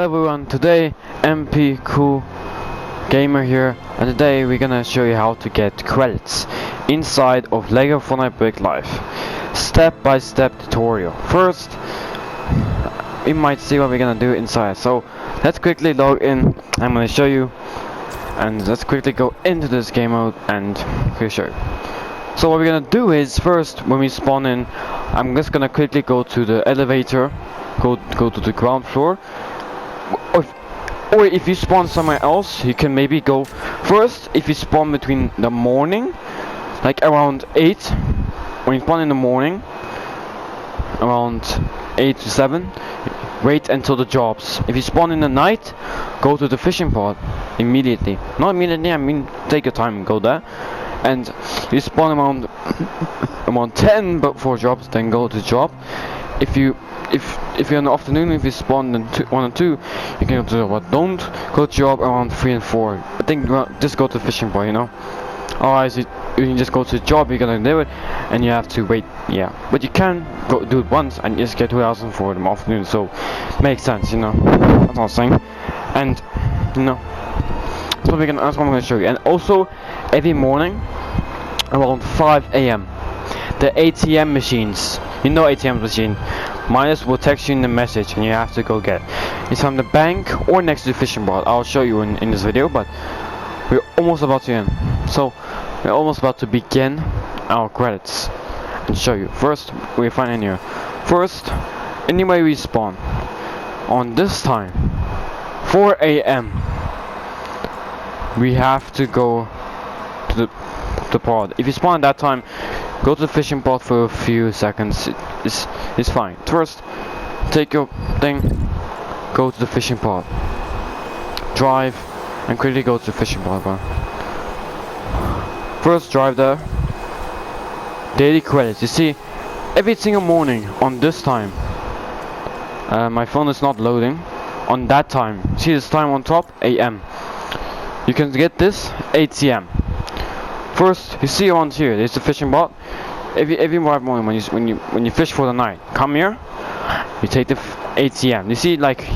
Hello everyone, today MP Cool Gamer here, and today we're gonna show you how to get credits inside of LEGO FORTNITE BRICK Life. Step by step tutorial. First, we might see what we're gonna do inside, so let's quickly log in. I'm gonna show you, and let's quickly go into this game mode and quickly show you. So what we're gonna do is, first when we spawn in, I'm just gonna quickly go to the elevator, go to the ground floor. Or if you spawn somewhere else, you can maybe go first. If you spawn between the morning, like around 8, when you spawn in the morning, around 8 to 7, wait until the jobs. If you spawn in the night, go to the fishing pod immediately. Not immediately, I mean take your time and go there. And you spawn around 10 but 4 jobs, then go to the job. If you're in the afternoon, if you spawn in 1 and 2, you can go to job, but don't go to job around 3 and 4. I think just go to the fishing pod, you know. Otherwise you can just go to the job, you're gonna do it, and you have to wait. Yeah, but you can go do it once and just get 2,000 for the afternoon, so makes sense, you know. That's what I'm saying. And you know, that's what I'm gonna show you. And also every morning around 5 AM, the ATM machines, you know, ATM machine, Minus will text you in the message and you have to go get it. It's on the bank or next to the fishing rod. I'll show you in this video, but we're almost about to end. So we're almost about to begin our credits and show you. First, we find in here. First, anyway we spawn on this time, 4 AM, we have to go to the pod. If you spawn at that time, go to the fishing pod for a few seconds. It's fine. First, take your thing, go to the fishing pod, drive, and quickly go to the fishing pod. First, drive there. Daily credits. You see, every single morning on this time, my phone is not loading. On that time, see this time on top, AM. You can get this ATM. First, you see around here, there's the fishing pod. Every morning when you fish for the night, come here. You take the ATM. You see, like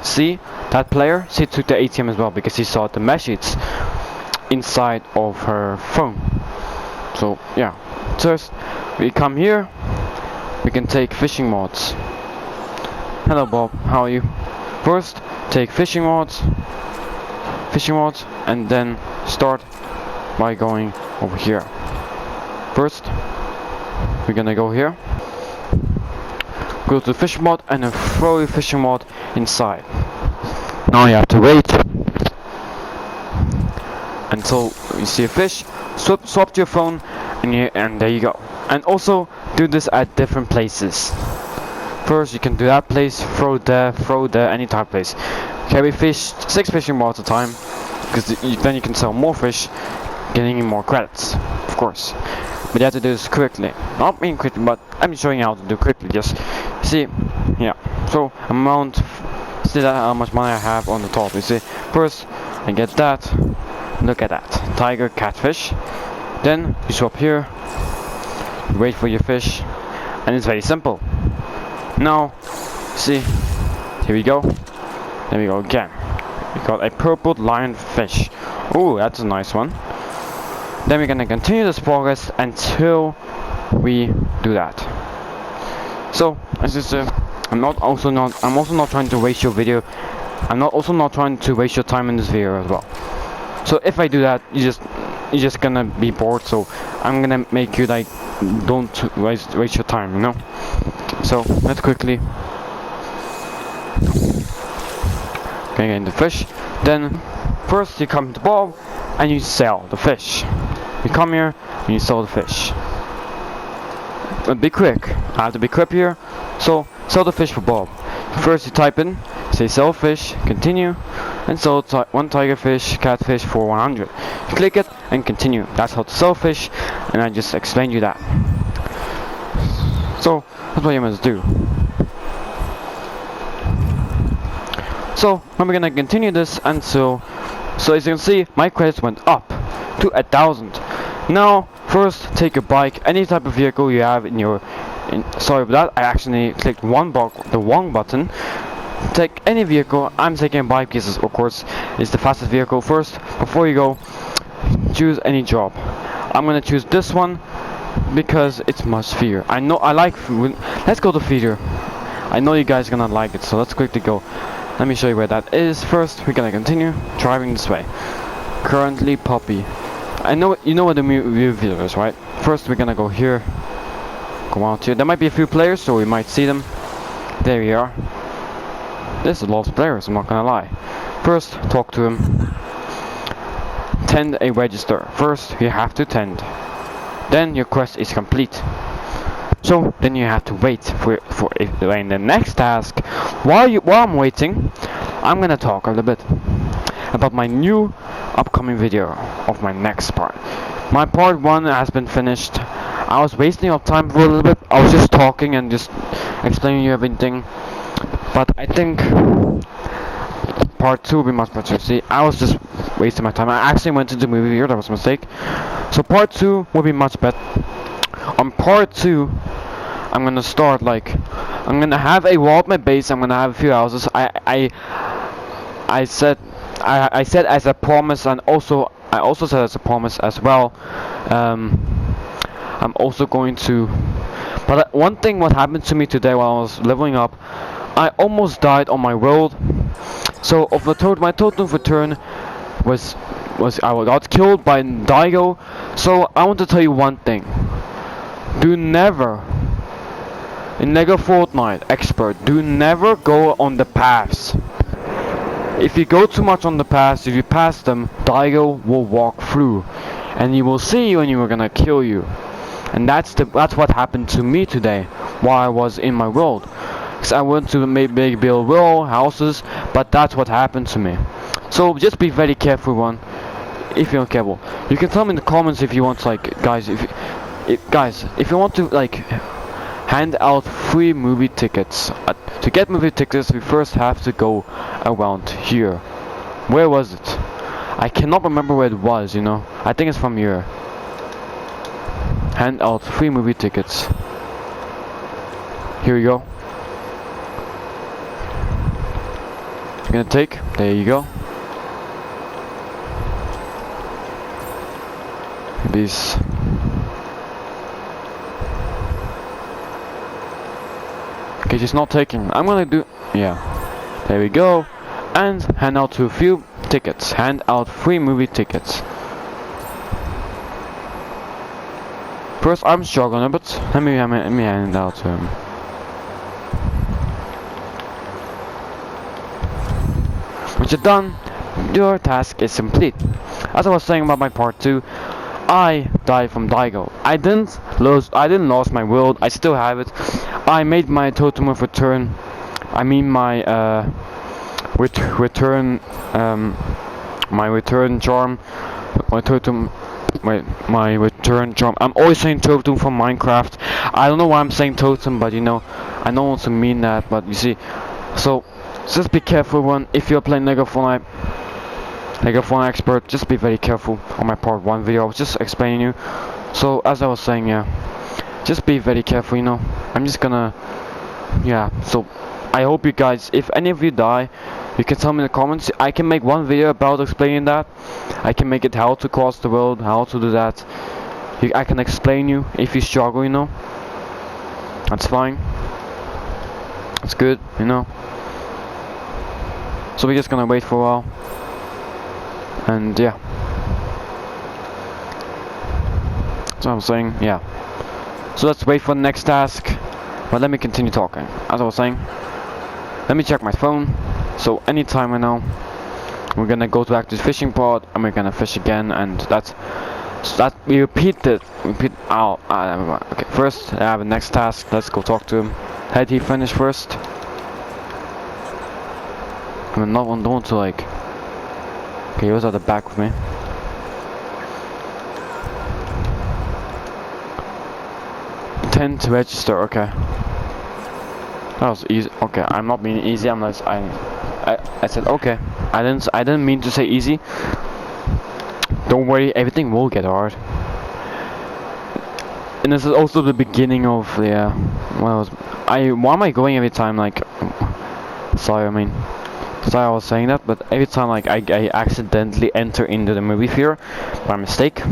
see that player? She took the ATM as well because he saw the message inside of her phone. So yeah. First, we come here. We can take fishing rods. Hello Bob, how are you? First, take fishing rods, and then start by going over here. First, we're gonna go here, go to the fishing rod, and then throw your fishing rod inside. Now you have to wait until you see a fish. Swap to your phone, and there you go. And also do this at different places. First, you can do that place, throw there, any type of place. Carry fish, 6 fishing rods at a time, because then you can sell more fish, getting more credits, of course. But you have to do this quickly. Not being quickly, but I'm showing you how to do quickly. Just see, yeah. So amount, see that how much money I have on the top. You see, first I get that. Look at that, tiger, catfish. Then you swap here, wait for your fish, and it's very simple. Now, see, here we go. There we go again. We got a purple lionfish. Oh, that's a nice one. Then we're gonna continue this progress until we do that. So as you see, I'm also not trying to waste your video. I'm also not trying to waste your time in this video as well. So if I do that, you're just gonna be bored. So I'm gonna make you like don't waste your time, you know. So let's quickly get in the fish. Then first you come to the bob and you sell the fish. You come here and you sell the fish. But be quick. I have to be quick here. So sell the fish for Bob. First you type in, say sell fish, continue, and sell 1 tiger fish, catfish for 100. You click it and continue. That's how to sell fish, and I just explained you that. So that's what you must do. So now we're gonna continue this until, so as you can see, my credits went up to 1,000. Now first take a bike, any type of vehicle you have in your sorry for that, I actually clicked the wrong button. take any vehicle. I'm taking a bike because of course it's the fastest vehicle. First, before you go, choose any job. I'm gonna choose this one because it's much fear. I know I like food. Let's go to feeder. I know you guys are gonna like it, so let's quickly go. Let me show you where that is. First, we're gonna continue driving this way. Currently Poppy. I know you know what the view is, right? First, we're gonna go here. Go out here. There might be a few players, so we might see them. There we are. There's a lot of players, I'm not gonna lie. First, talk to him. Tend a register. First, you have to tend. Then your quest is complete. So then you have to wait for in the next task. While I'm waiting, I'm gonna talk a little bit about my new upcoming video of my next part. My part 1 has been finished. I was wasting your time for a little bit. I was just talking and just explaining you everything. But I think part 2 will be much better. See, I was just wasting my time. I actually went to the movie here. That was a mistake. So part 2 will be much better. On part 2, I'm gonna start like I'm gonna have a wall at my base. I'm gonna have a few houses. I said as a promise, and I also said as a promise as well. I'm also going to. But one thing what happened to me today while I was leveling up, I almost died on my world. So of the my total return was I got killed by Daigo. So I want to tell you one thing. Do never, in Lego Fortnite expert, do never go on the paths. If you go too much on the paths, if you pass them, Daigo will walk through, and he will see you and he will gonna kill you. And that's what happened to me today while I was in my world. Cause I went to maybe build wall houses, but that's what happened to me. So just be very careful, one. If you're careful, you can tell me in the comments if you want, like, guys, if you want to like hand out free movie tickets. To get movie tickets, we first have to go around here. Where was it? I cannot remember where it was. You know, I think it's from here. Hand out free movie tickets. Here you go. You're gonna take. There you go. These. Okay, she's not taking. I'm gonna do. Yeah. There we go. And hand out a few tickets. Hand out free movie tickets. First, I'm struggling, but let me hand out to him. Once you're done, your task is complete. As I was saying about my part 2, I died from Daigo. I didn't lose my world. I still have it. I made my totem of return. I mean my return my return charm. My totem. My return charm. I'm always saying totem from Minecraft. I don't know why I'm saying totem, but you know, I don't want to mean that. But you see, so just be careful, one. If you're playing Lego Fortnite expert, just be very careful. On my part 1 video, I was just explaining you. So as I was saying, yeah, just be very careful. You know, I'm just gonna, yeah. So I hope you guys, if any of you die, you can tell me in the comments. I can make one video about explaining that. I can make it how to cross the world, how to do that. I can explain you if you struggle, you know. That's fine. It's good, you know. So we're just gonna wait for a while. And yeah. So I'm saying, yeah. So let's wait for the next task. But let me continue talking. As I was saying, let me check my phone. So anytime right now, we're gonna go back to the fishing pod and we're gonna fish again, and that's we repeat it. Okay, first I have a next task. Let's go talk to him. Had he finished first? I'm not want to like. Okay, he was at the back with me. Tend to register. Okay. That was easy. Okay, I'm not being easy. I said okay. I didn't mean to say easy. Don't worry, everything will get hard. And this is also the beginning of the. Why am I going every time? Like, Sorry, I mean, sorry I was saying that, but every time like I accidentally enter into the movie theater by mistake.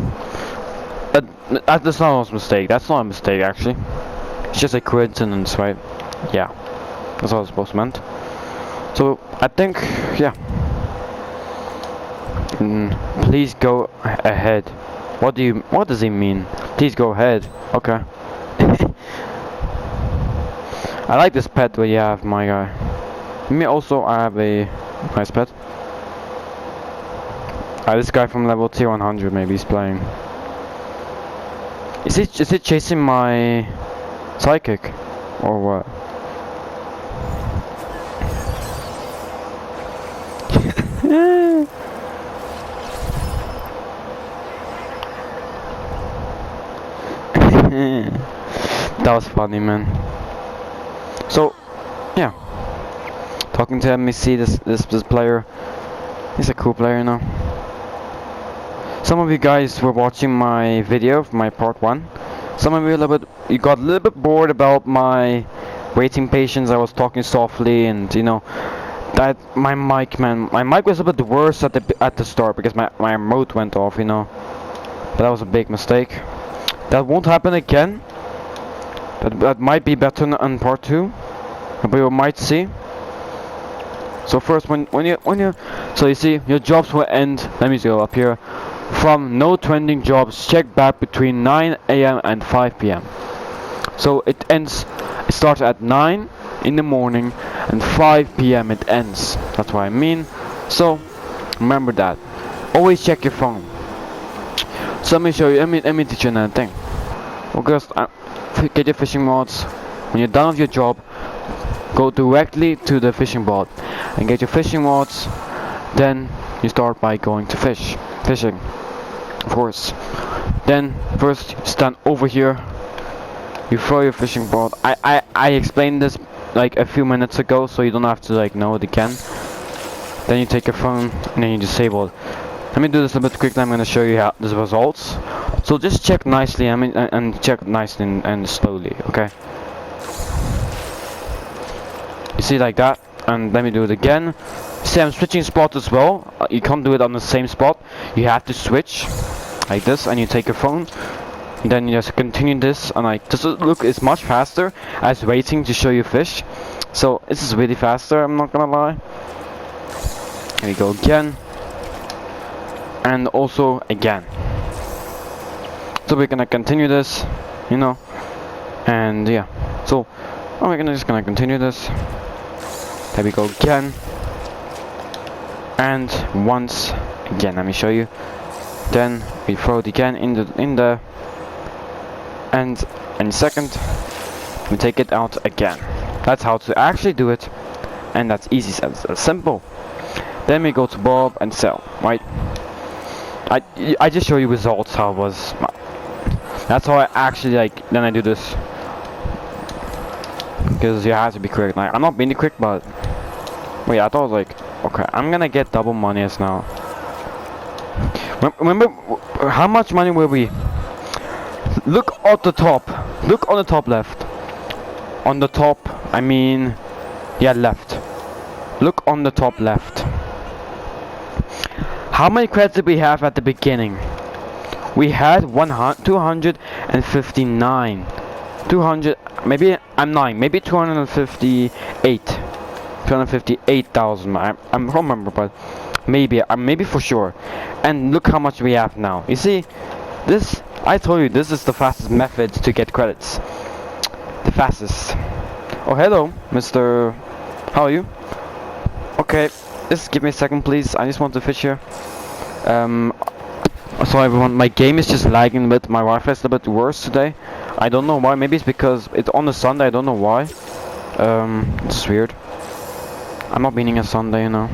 That's not a mistake. That's not a mistake actually. It's just a coincidence, right? Yeah, that's what I was supposed to meant. So I think, yeah. Please go ahead. What does he mean? Please go ahead. Okay. I like this pet that you have, my guy. Me also, I have a nice pet. This guy from level tier 100 maybe he's playing. Is it chasing my psychic or what? That was funny, man. So, yeah. Talking to him, we see this player. He's a cool player, you know. Some of you guys were watching my video, my part 1. Some of you got a little bit bored about my waiting patience. I was talking softly, and you know, that my mic was a bit worse at the start because my remote went off, you know. But that was a big mistake. That won't happen again. That might be better in part 2, but you might see. So first, when you so you see your jobs will end. Let me go up here. From no trending jobs, check back between 9 a.m. and 5 p.m. So it starts at 9 in the morning and 5 p.m. it ends. That's what I mean. So remember that. Always check your phone. So let me show you. Let me teach you another thing. Well, girls, get your fishing rods. When you're done with your job, go directly to the fishing boat and get your fishing rods. Then you start by going to fishing, of course. Then first stand over here. You throw your fishing rod. I explained this like a few minutes ago, so you don't have to like know it again. Then you take your phone and then you disable it. Let me do this a bit quickly. I'm gonna show you how the results. So just check nicely. I mean, and check nicely and slowly. Okay. You see like that, and let me do it again. See, I'm switching spots as well. You can't do it on the same spot. You have to switch like this, and you take your phone. And then you just continue this, and like this look is much faster as waiting to show you fish. So this is really faster. I'm not gonna lie. Here we go again, and also again. So we're gonna continue this, you know, and yeah. So we're just gonna continue this. There we go again. And once again, let me show you. Then we throw it again in the and in a second we take it out again. That's how to actually do it, and that's easy, as simple. Then we go to Bob and sell, right? I just show you results how it was. That's how I actually like. Then I do this because you have to be quick. Like I'm not being quick, but wait, I thought I was like. Okay, I'm gonna get double money as now. Remember, how much money were we? Look at the top. Look on the top left. On the top, I mean, yeah, left. Look on the top left. How many credits did we have at the beginning? We had 259. 200, maybe I'm lying. Maybe 258. 258,000. I don't remember, but maybe for sure. And look how much we have now. You see, this, I told you, this is the fastest method to get credits. The fastest. Oh, hello, Mr. How are you? Okay, just give me a second, please. I just want to fish here. Sorry everyone, my game is just lagging a bit. My Wi-Fi is a bit worse today. I don't know why. Maybe it's because it's on a Sunday. I don't know why. It's weird. I'm not meaning a Sunday, you know.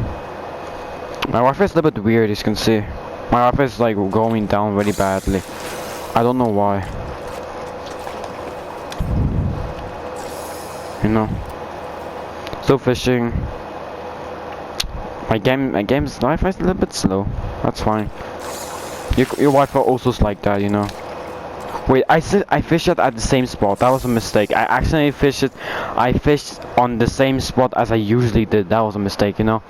My Wi-Fi is a little bit weird, as you can see. My Wi-Fi is like going down really badly. I don't know why. You know. Still fishing. My game's Wi-Fi is a little bit slow. That's fine. Your Wi-Fi also is like that, you know. Wait, I said I fished it at the same spot. That was a mistake. I accidentally fished it. I fished on the same spot as I usually did. That was a mistake, you know.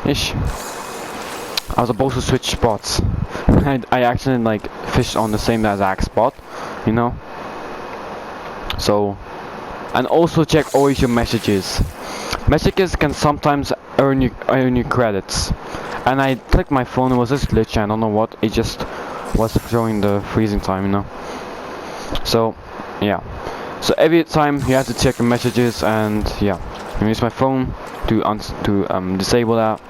Ish. I was supposed to switch spots. I accidentally like fished on the same exact spot, you know. So, and also check always your messages. Messages can sometimes earn you credits. And I clicked my phone. It was this glitch. I don't know what. It just was showing the freezing time, you know. So, yeah. So every time you have to check your messages, and yeah, I use my phone to disable that.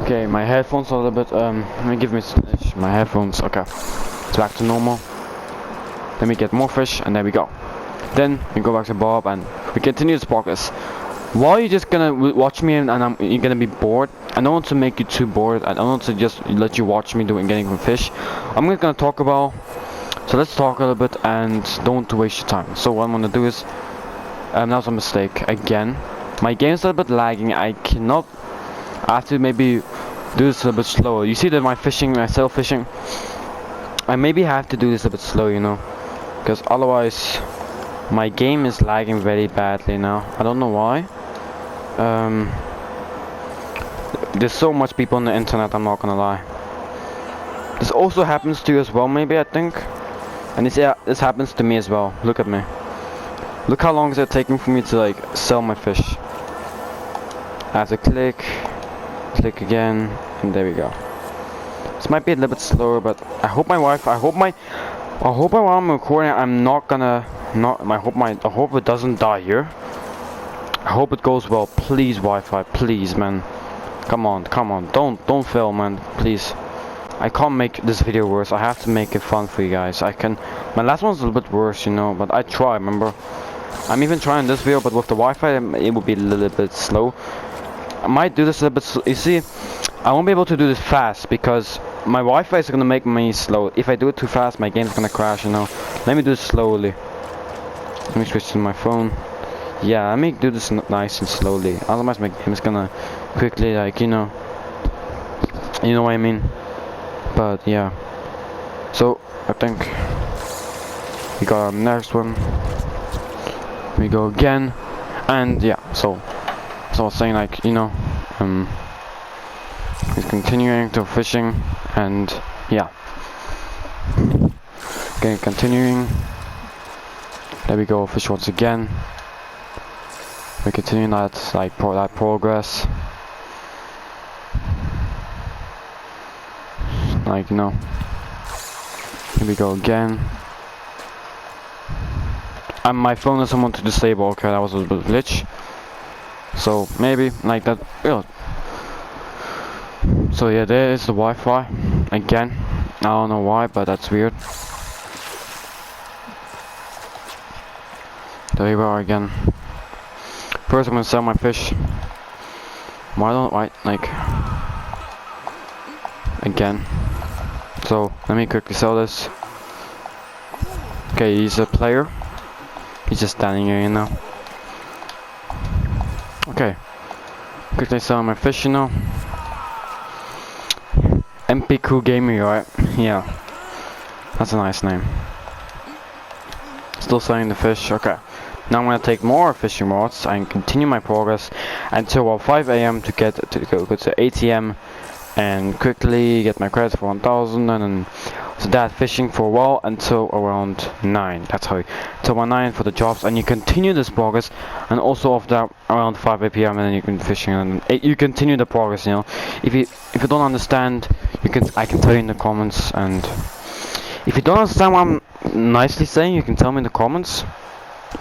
Okay, my headphones are a little bit. Let me give me my headphones. Okay, it's back to normal. Let me get more fish, and there we go. Then we go back to Bob, and we continue this progress. While you're just gonna watch me, and you're gonna be bored. I don't want to make you too bored. I don't want to just let you watch me doing getting fish. I'm just gonna talk about. So let's talk a little bit and don't waste your time. So what I'm gonna do is, that was a mistake again. My game's a little bit lagging. I cannot. I have to maybe do this a little bit slower. You see that my self fishing. I maybe have to do this a bit slow, you know, because otherwise my game is lagging very badly now. I don't know why. There's so much people on the internet. I'm not gonna lie. This also happens to you as well, maybe I think. And this happens to me as well. Look at me. Look how long is it taking for me to like sell my fish. I have to click again, and there we go. This might be a little bit slower, but I hope my Wi-Fi. I hope while I'm recording, I'm not gonna I hope it doesn't die here. I hope it goes well. Please, Wi-Fi, please, man. Come on, don't fail, man, please. I can't make this video worse. I have to make it fun for you guys. My last one's a little bit worse, you know, but I try, remember. I'm even trying this video, but with the Wi-Fi, it will be a little bit slow. I might do this a little bit you see, I won't be able to do this fast because my Wi-Fi is gonna make me slow. If I do it too fast, my game's gonna crash, you know. Let me do this slowly. Let me switch to my phone. Yeah, let me do this nice and slowly. Otherwise, my game is gonna quickly, like, you know what I mean. But yeah, so I think we got our next one. We go again, and yeah. So I was saying, like, you know, he's continuing to fishing, and yeah. Okay, continuing. There we go, fish once again. We're continuing that that progress. Like, you know. Here we go again. And my phone doesn't want to disable. Okay, that was a little bit glitch. So maybe like that. Yeah. So yeah, there is the Wi-Fi again. I don't know why, but that's weird. There we are again. First, I'm gonna sell my fish. Why don't I like again? So let me quickly sell this. Okay, he's a player. He's just standing here, you know. Okay, quickly sell my fish, you know. MP Cool Gamer, right? Yeah, that's a nice name. Still selling the fish. Okay, now I'm gonna take more fishing rods and continue my progress until 5 AM to go to ATM and quickly get my credits for 1,000, and then so that fishing for a while until around 9. That's how until around 9 for the jobs, and you continue this progress, and also after that around 5 PM, and then you can fishing, and you continue the progress. You know, if you don't understand, I can tell you in the comments, and if you don't understand what I'm nicely saying, you can tell me in the comments.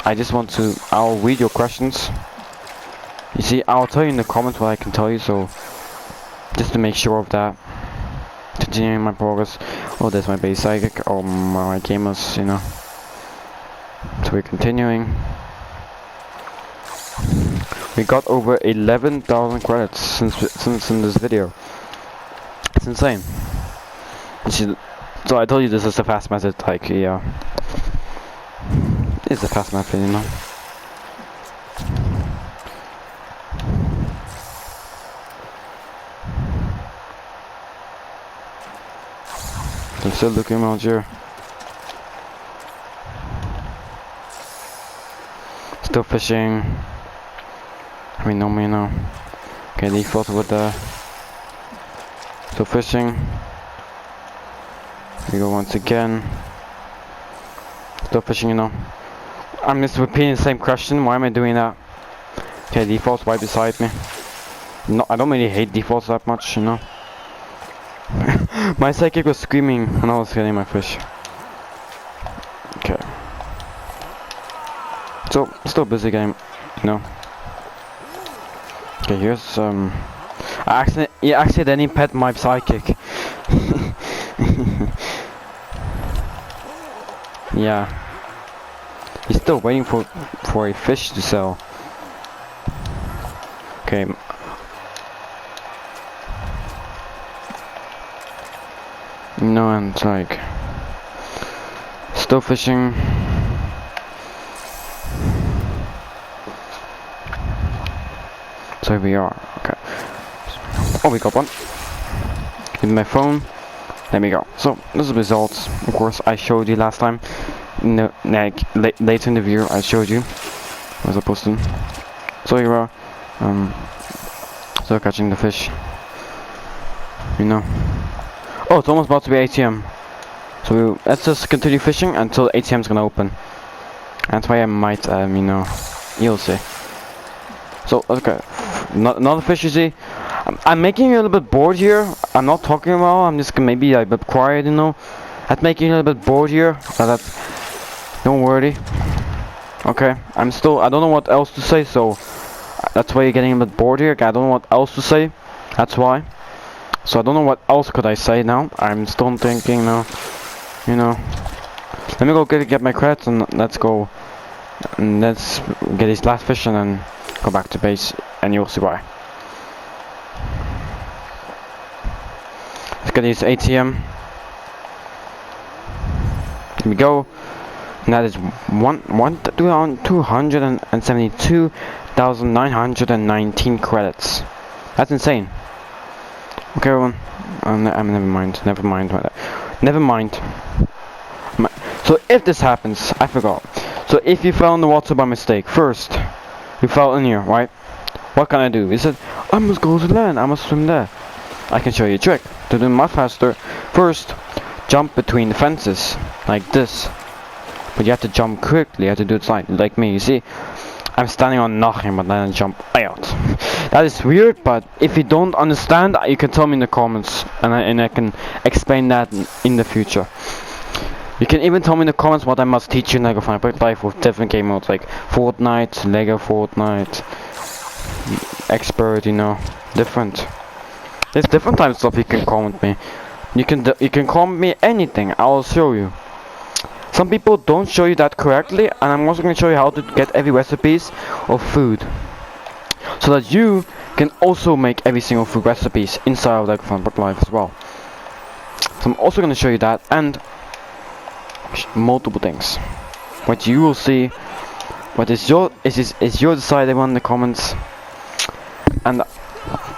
I'll read your questions. You see, I'll tell you in the comments what I can tell you, so just to make sure of that. Continuing my progress. Oh, there's my base psychic. Oh, my gamers, you know. So we're continuing. We got over 11,000 credits since in this video. It's insane. So I told you this is a fast method. Like, yeah, it's a fast method, you know. I'm still looking around here. Still fishing. We know me now. Okay, default with the still fishing. We go once again. Still fishing, you know. I'm just repeating the same question. Why am I doing that? Okay, default's right beside me. No, I don't really hate defaults that much, you know. My psychic was screaming when I was getting my fish. Okay. So, still busy game, you know. Okay, here's I accidentally pet my psychic. Yeah. He's still waiting for a fish to sell. Okay. No, and it's like still fishing. So here we are. Okay. Oh, we got one. With my phone. There we go. So this is the results. Of course, I showed you last time. No, like later in the video, I showed you. I was posting. So here we are. Still catching the fish. You know. Oh, it's almost about to be ATM. So let's just continue fishing until ATM's gonna open. That's why I might, you know, you'll see. So okay, another fish you see. I'm making you a little bit bored here. I'm not talking about. I'm just maybe a bit quiet, you know. That's making you a little bit bored here. But that's don't worry. Okay, I don't know what else to say. So that's why you're getting a bit bored here. I don't know what else to say. That's why. So I don't know what else could I say now. I'm still thinking now. You know. Let me go get my credits and let's go. And let's get this last fish and then go back to base and you'll see why. Let's get this ATM. Here we go. And that is 272,919 credits. That's insane. Okay, everyone. Never mind. So if this happens, I forgot. So if you fell in the water by mistake, first, you fell in here, right? What can I do? He said, I must go to land, I must swim there. I can show you a trick to do it much faster. First, jump between the fences, like this. But you have to jump quickly, you have to do it like me, you see? I'm standing on nothing, but then I jump out. That is weird, but if you don't understand, you can tell me in the comments, and I can explain that in the future. You can even tell me in the comments what I must teach you in Lego FORTNITE BRICK Life with different game modes like Fortnite, Lego Fortnite, Expert, you know, different. There's different types of stuff you can comment me. You can comment me anything. I'll show you. Some people don't show you that correctly, and I'm also going to show you how to get every recipes of food, so that you can also make every single food recipes inside of Lego FORTNITE BRICK Life as well. So I'm also going to show you that and multiple things. What you will see, what is your decide everyone in the comments, and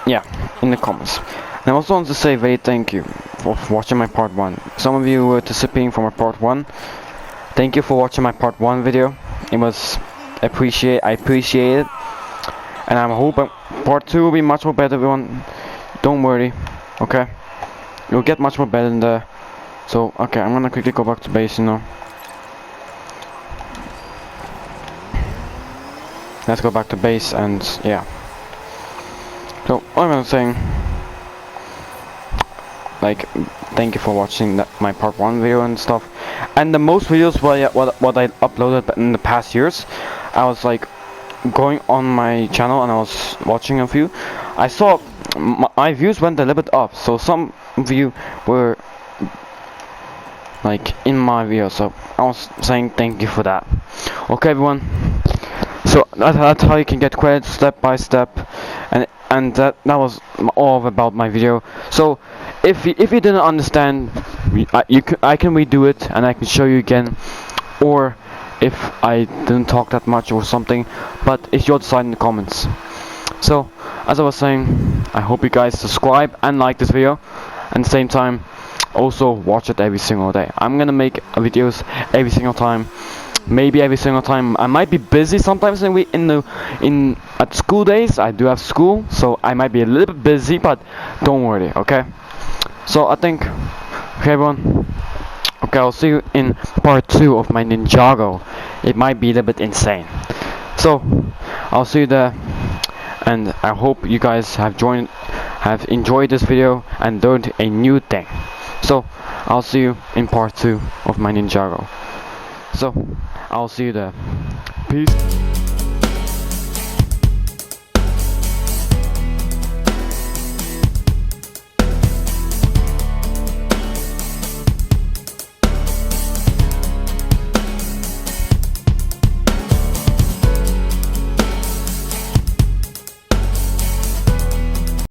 yeah, in the comments. And I also want to say very thank you for watching my part 1. Some of you were anticipating for my part 1. Thank you for watching my part 1 video. It was I appreciate it, and I hope part 2 will be much more better, everyone. Don't worry, okay? You'll get much more better than there. So okay, I'm gonna quickly go back to base, you know. Let's go back to base and yeah. So what I'm saying, like, thank you for watching my part 1 video and stuff. And the most videos what I uploaded in the past years, I was like going on my channel and I was watching a few. I saw my views went a little bit up, so some of you were like in my video, so I was saying thank you for that. Okay, everyone. So that's how you can get credits step by step, and that was all about my video. So if you didn't understand, I can redo it and I can show you again, or if I didn't talk that much or something, but it's your decide in the comments. So as I was saying, I hope you guys subscribe and like this video, and at the same time also watch it every single day. I'm gonna make videos every single time, maybe every single time. I might be busy sometimes at school days. I do have school, so I might be a little bit busy, but don't worry, okay? So I think, okay everyone, okay, I'll see you in part 2 of my Ninjago. It might be a little bit insane. So I'll see you there, and I hope you guys have enjoyed this video and learned a new thing. So I'll see you in part 2 of my Ninjago. So I'll see you there. Peace.